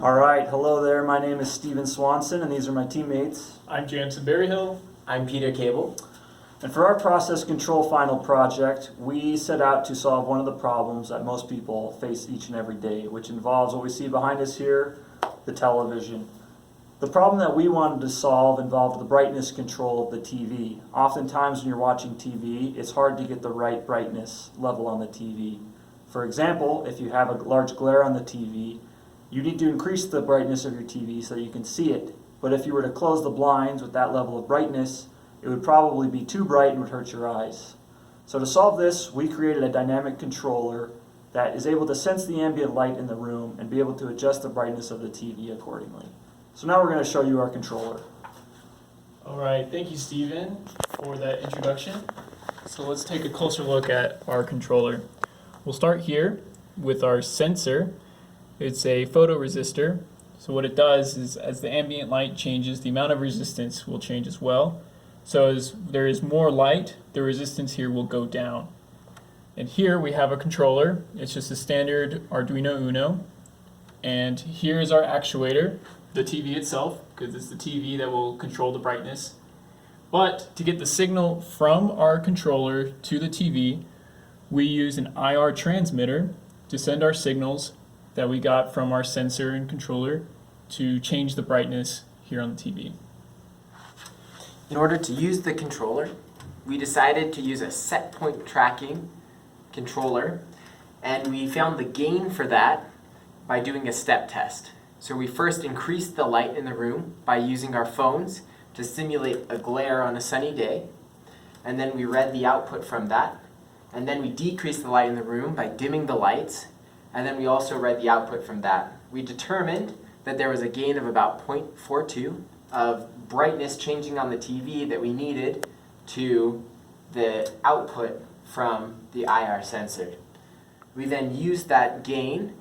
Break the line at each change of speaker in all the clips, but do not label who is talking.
All right, hello there. My name is Steven Swanson, and these are my teammates.
I'm Jansen Berryhill.
I'm Peter Cable.
And for our process control final project, we set out to solve one of the problems that most people face each and every day, which involves what we see behind us here, the television. The problem that we wanted to solve involved the brightness control of the TV. Oftentimes when you're watching TV, it's hard to get the right brightness level on the TV. For example, if you have a large glare on the TV, you need to increase the brightness of your TV so that you can see it. But if you were to close the blinds with that level of brightness, it would probably be too bright and would hurt your eyes. So to solve this, we created a dynamic controller that is able to sense the ambient light in the room and be able to adjust the brightness of the TV accordingly. So now we're going to show you our controller.
All right, thank you, Steven, for that introduction. So let's take a closer look at our controller. We'll start here with our sensor. It's a photoresistor. So what it does is as the ambient light changes, the amount of resistance will change as well. So as there is more light, the resistance here will go down. And here we have a controller. It's just a standard Arduino Uno. And here is our actuator, the TV itself, because it's the TV that will control the brightness. But to get the signal from our controller to the TV, we use an IR transmitter to send our signals that we got from our sensor and controller to change the brightness here on the TV.
In order to use the controller, we decided to use a set point tracking controller, and we found the gain for that by doing a step test. So we first increased the light in the room by using our phones to simulate a glare on a sunny day, and then we read the output from that, and then we decreased the light in the room by dimming the lights, and then we also read the output from that. We determined that there was a gain of about 0.42 of brightness changing on the TV that we needed to the output from the IR sensor. We then used that gain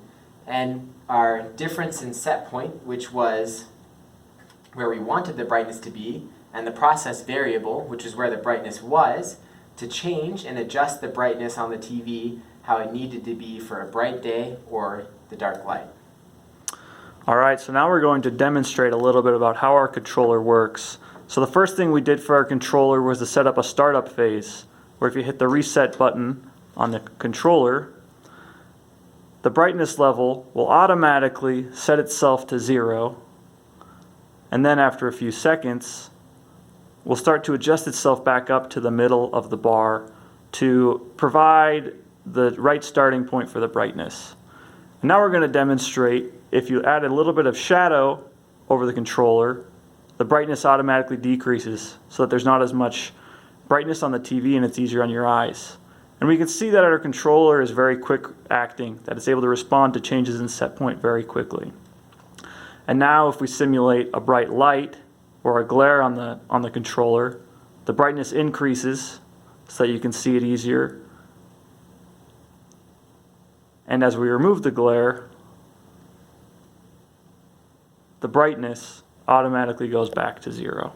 and our difference in set point, which was where we wanted the brightness to be, and the process variable, which is where the brightness was, to change and adjust the brightness on the TV how it needed to be for a bright day or the dark light.
All right, so now we're going to demonstrate a little bit about how our controller works. So the first thing we did for our controller was to set up a startup phase, where if you hit the reset button on the controller, the brightness level will automatically set itself to 0, and then after a few seconds, will start to adjust itself back up to the middle of the bar to provide the right starting point for the brightness. And now we're going to demonstrate if you add a little bit of shadow over the controller, the brightness automatically decreases so that there's not as much brightness on the TV and it's easier on your eyes. And we can see that our controller is very quick acting, that it's able to respond to changes in set point very quickly. And now if we simulate a bright light or a glare on the controller, the brightness increases so that you can see it easier. And as we remove the glare, the brightness automatically goes back to 0.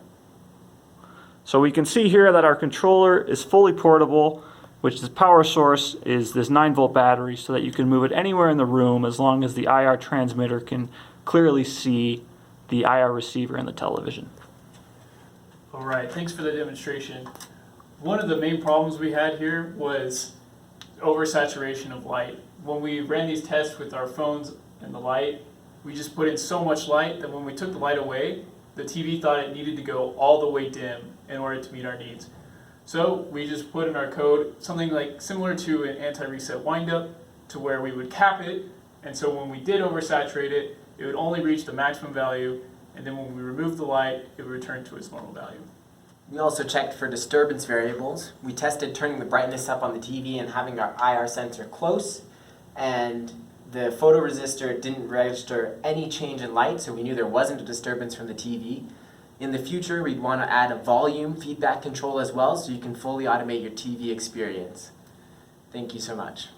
So we can see here that our controller is fully portable, which the power source is this 9-volt battery so that you can move it anywhere in the room as long as the IR transmitter can clearly see the IR receiver in the television.
All right, thanks for the demonstration. One of the main problems we had here was oversaturation of light. When we ran these tests with our phones and the light, we just put in so much light that when we took the light away, the TV thought it needed to go all the way dim in order to meet our needs. So we just put in our code something like similar to an anti-reset windup to where we would cap it, and so when we did oversaturate it, it would only reach the maximum value, and then when we removed the light, it would return to its normal value.
We also checked for disturbance variables. We tested turning the brightness up on the TV and having our IR sensor close, and the photoresistor didn't register any change in light, so we knew there wasn't a disturbance from the TV. In the future, we'd want to add a volume feedback control as well so you can fully automate your TV experience. Thank you so much.